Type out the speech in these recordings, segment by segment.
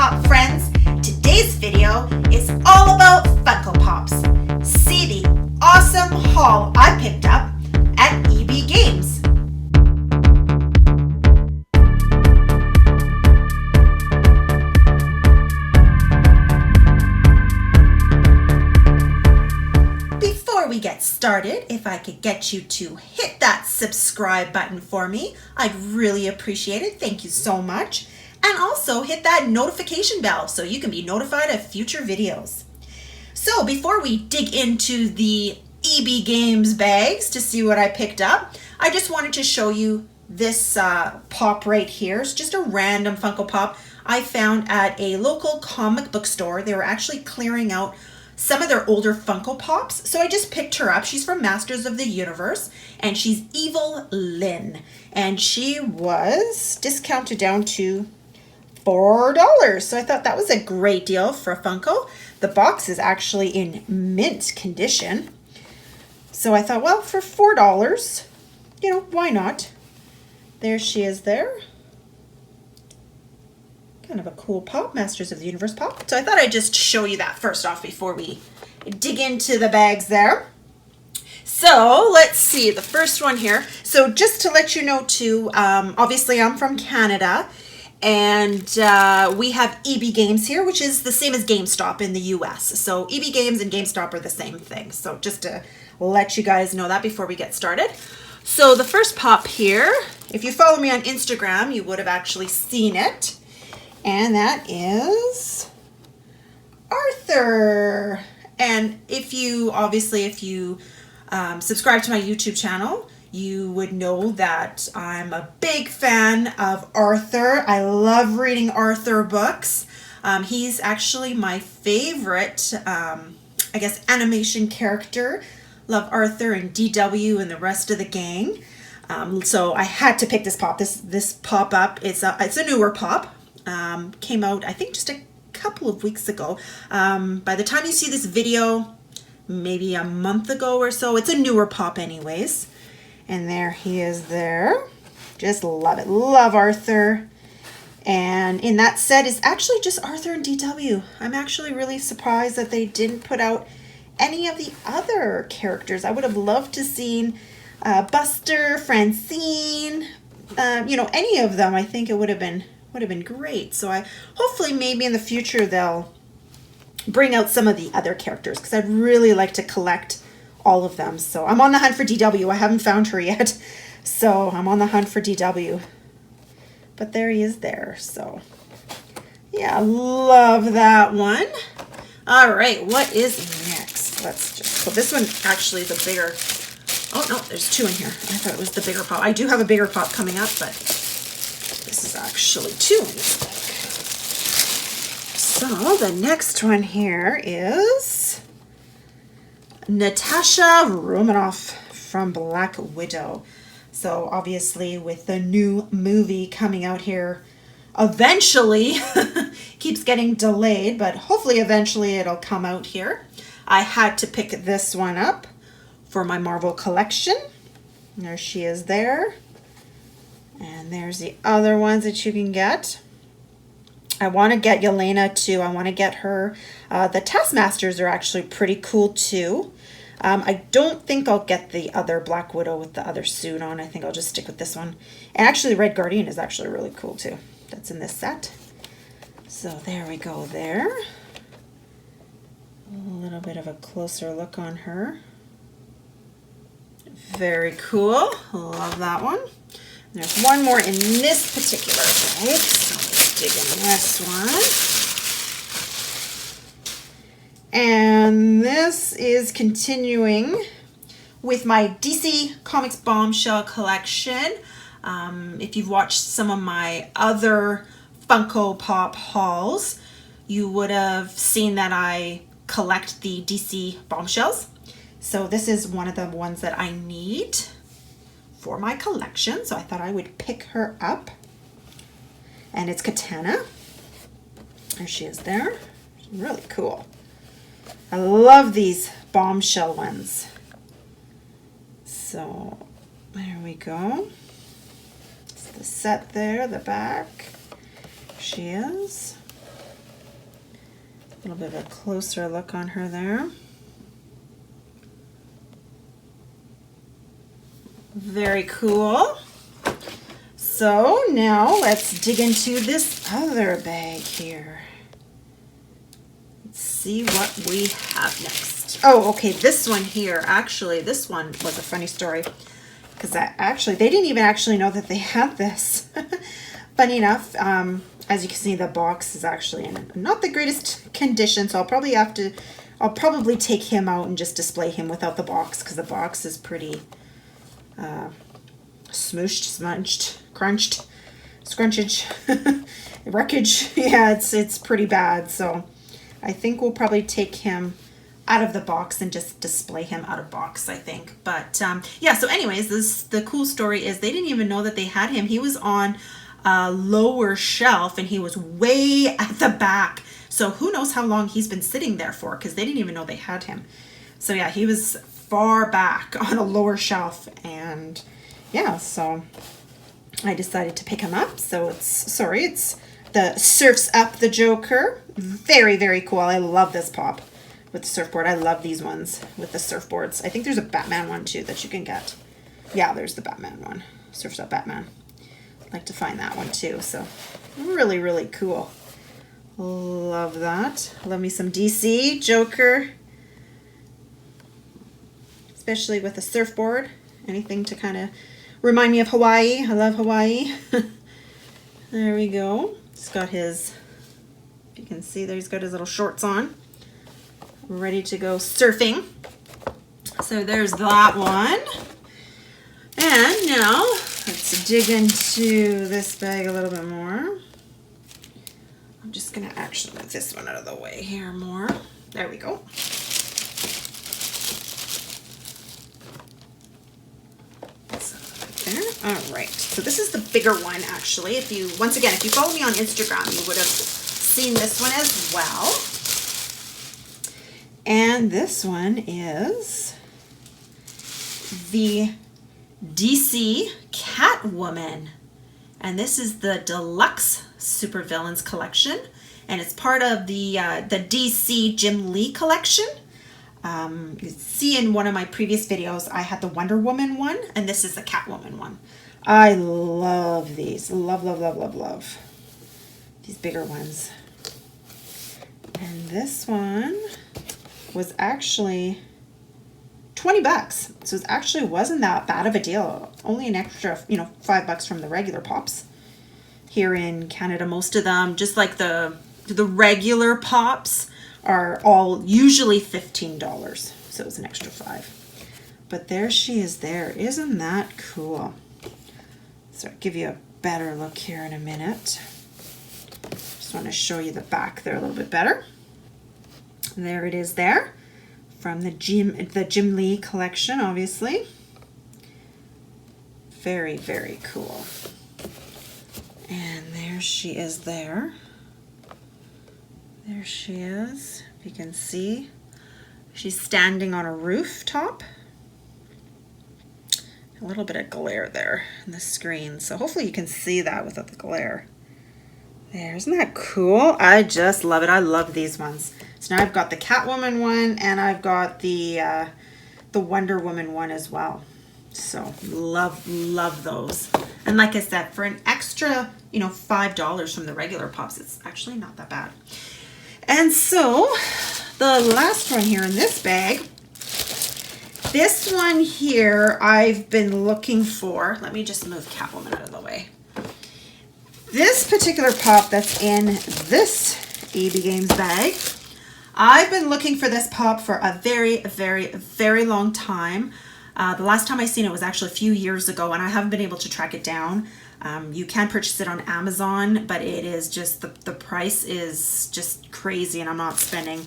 Pop friends. Today's video is all about Funko Pops. See the awesome haul I picked up at EB Games. Before we get started, if I could get you to hit that subscribe button for me, I'd really appreciate it. Thank you so much. And also hit that notification bell so you can be notified of future videos. So before we dig into the EB Games bags to see what I picked up, I just wanted to show you this pop right here. It's just a random Funko Pop I found at a local comic book store. They were actually clearing out some of their older Funko Pops. So I just picked her up. She's from Masters of the Universe and she's Evil Lynn. And she was discounted down to $4. So I thought that was a great deal for a Funko. The box is actually in mint condition. So I thought, well, for $4, you know, why not? There she is there. Kind of a cool pop, Masters of the Universe pop. So I thought I'd just show you that first off before we dig into the bags there. So let's see, the first one here. So just to let you know too, obviously I'm from Canada. And we have EB Games here, which is the same as GameStop in the US. So EB Games and GameStop are the same thing. So just to let you guys know that before we get started. So the first pop here, if you follow me on Instagram, you would have actually seen it. And that is Arthur. And if you subscribe to my YouTube channel, you would know that I'm a big fan of Arthur. I love reading Arthur books. He's actually my favorite, animation character. Love Arthur and DW and the rest of the gang. So I had to pick this pop. This pop up. It's a newer pop. Came out I think just a couple of weeks ago. By the time you see this video, maybe a month ago or so. It's a newer pop, anyways. And there he is there. Just love it. Love Arthur. And in that set is actually just Arthur and DW. I'm actually really surprised that they didn't put out any of the other characters. I would have loved to seen Buster, Francine, any of them. I think it would have been great. So hopefully maybe in the future they'll bring out some of the other characters because I'd really like to collect all of them. So I'm on the hunt for DW. I haven't found her yet. So I'm on the hunt for DW. But there he is there. So yeah, love that one. All right, what is next? Let's just, so this one actually is a bigger, oh no, there's two in here. I thought it was the bigger pop. I do have a bigger pop coming up, but this is actually two in this bag. So the next one here is Natasha Romanoff from Black Widow. So obviously with the new movie coming out here eventually, keeps getting delayed, but hopefully eventually it'll come out here. I had to pick this one up for my Marvel collection. There she is there. And there's the other ones that you can get. I want to get Yelena too. I want to get her. The Taskmasters are actually pretty cool too. I don't think I'll get the other Black Widow with the other suit on. I think I'll just stick with this one. And actually Red Guardian is actually really cool too. That's in this set. So there we go there. A little bit of a closer look on her. Very cool. Love that one. There's one more in this particular bag. So let's dig in this one. And this is continuing with my DC Comics Bombshell collection. If you've watched some of my other Funko Pop hauls, you would have seen that I collect the DC Bombshells. So this is one of the ones that I need for my collection. So I thought I would pick her up. And it's Katana. There she is there. Really cool. I love these bombshell ones. So there we go. It's the set there, the back. She is. A little bit of a closer look on her there. Very cool. So now let's dig into this other bag here. Let's see what we have next. Oh, okay, this one here. Actually, this one was a funny story because they didn't even actually know that they had this. Funny enough, as you can see, the box is actually in not the greatest condition, so I'll probably take him out and just display him without the box because the box is pretty smooshed, smudged, crunched, scrunchage, wreckage. Yeah, it's pretty bad. So I think we'll probably take him out of the box and just display him out of box, I think. But yeah, so anyways, the cool story is they didn't even know that they had him. He was on a lower shelf and he was way at the back. So who knows how long he's been sitting there for, because they didn't even know they had him. So yeah, he was far back on a lower shelf, and yeah, so I decided to pick him up. So it's the Surfs Up the Joker. Very, very cool. I love this pop with the surfboard. I love these ones with the surfboards. I think there's a Batman one too that you can get. Yeah, there's the Batman one. Surfs Up Batman. I'd like to find that one too. So really, really cool. Love that. Love me some DC Joker. Especially with a surfboard. Anything to kind of remind me of Hawaii. I love Hawaii. There we go. He's got his, if you can see there, he's got his little shorts on. Ready to go surfing. So there's that one. And now let's dig into this bag a little bit more. I'm just going to actually move this one out of the way here more. There we go. There. All right, so this is the bigger one actually. Once again, if you follow me on Instagram, you would have seen this one as well. And this one is the DC Catwoman. And this is the Deluxe Supervillains collection. And it's part of the DC Jim Lee collection. You see in one of my previous videos, I had the Wonder Woman one, and this is the Catwoman one. I love these. Love, love, love, love, love. These bigger ones. And this one was actually 20 bucks. So it actually wasn't that bad of a deal. Only an extra, $5 from the regular pops. Here in Canada, most of them, just like the regular pops, are all usually $15. So it was an extra $5. But there she is there. Isn't that cool? So I'll give you a better look here in a minute. Just want to show you the back there a little bit better. There it is there. From the Jim Lee collection, obviously. Very, very cool. And there she is there. There she is. If you can see, she's standing on a rooftop. A little bit of glare there in the screen, so hopefully you can see that without the glare. There, isn't that cool? I just love it. I love these ones. So now I've got the Catwoman one, and I've got the Wonder Woman one as well. So love, love those. And like I said, for an extra, $5 from the regular pops, it's actually not that bad. And so the last one here in this bag, this one here I've been looking for. Let me just move Catwoman out of the way. This particular pop that's in this EB Games bag, I've been looking for this pop for a very, very, very long time. The last time I seen it was actually a few years ago, and I haven't been able to track it down. You can purchase it on Amazon, but it is just, the price is just crazy, and I'm not spending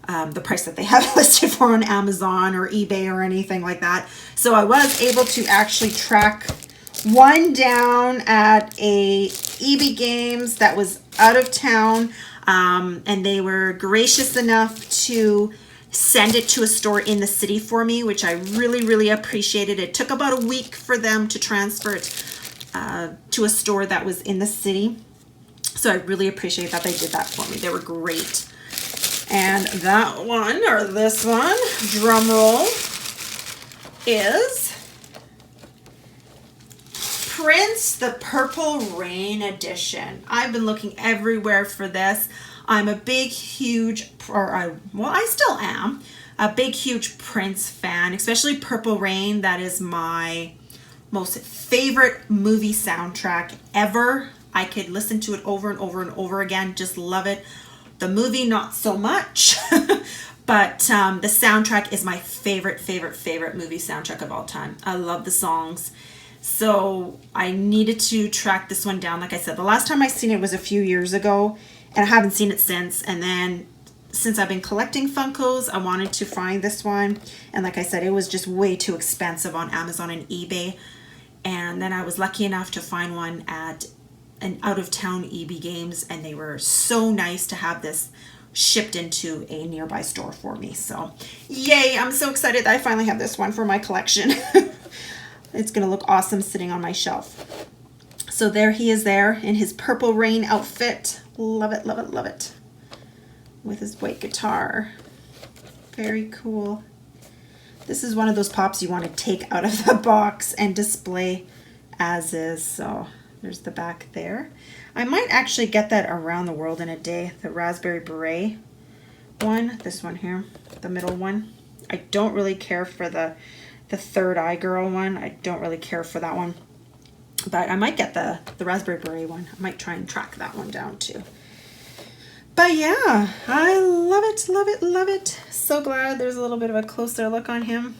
the price that they have listed for on Amazon or eBay or anything like that. So I was able to actually track one down at a EB Games that was out of town, and they were gracious enough to send it to a store in the city for me, which I really, really appreciated. It took about a week for them to transfer it to a store that was in the city. So I really appreciate that they did that for me. They were great. And that one, or this one, drum roll, is Prince the Purple Rain edition. I've been looking everywhere for this. I'm a big, huge, I still am, a big, huge Prince fan, especially Purple Rain. That is my most favorite movie soundtrack ever. I could listen to it over and over and over again. Just love it. The movie, not so much. But the soundtrack is my favorite movie soundtrack of all time. I love the songs. So I needed to track this one down. Like I said, the last time I seen it was a few years ago, and I haven't seen it since. And then since I've been collecting Funkos, I wanted to find this one. And like I said, it was just way too expensive on Amazon and eBay. And then I was lucky enough to find one at an out-of-town EB Games, and they were so nice to have this shipped into a nearby store for me. So yay, I'm so excited that I finally have this one for my collection. It's gonna look awesome sitting on my shelf. So there he is there in his Purple Rain outfit. Love it, love it, love it. With his white guitar. Very cool. This is one of those pops you want to take out of the box and display as is. So there's the back there. I might actually get that Around the World in a Day, the Raspberry Beret one, this one here, the middle one. I don't really care for the Third Eye Girl one. I don't really care for that one. But I might get the Raspberry Beret one. I might try and track that one down too. But yeah, I love it, love it, love it. So glad there's a little bit of a closer look on him.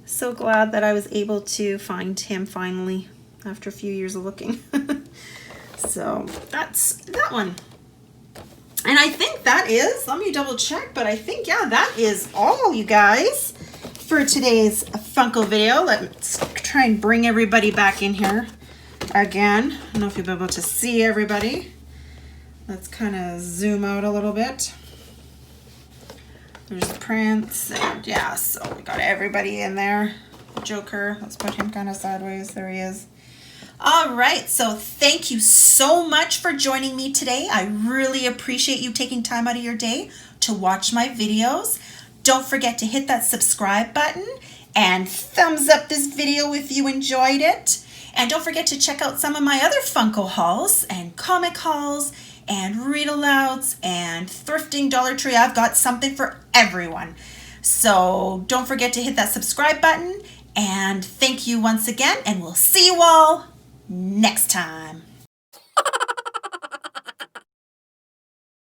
So glad that I was able to find him finally after a few years of looking. So that's that one. And I think that is, let me double check, but I think, yeah, that is all, you guys, for today's Funko video. Let's try and bring everybody back in here again. I don't know if you'll be able to see everybody. Let's kind of zoom out a little bit. There's Prince, and yeah, so we got everybody in there. Joker, let's put him kind of sideways. There he is. All right, so thank you so much for joining me today. I really appreciate you taking time out of your day to watch my videos. Don't forget to hit that subscribe button and thumbs up this video if you enjoyed it. And don't forget to check out some of my other Funko hauls and comic hauls and read-alouds and thrifting Dollar Tree. I've got something for everyone. So don't forget to hit that subscribe button. And thank you once again, and we'll see you all next time.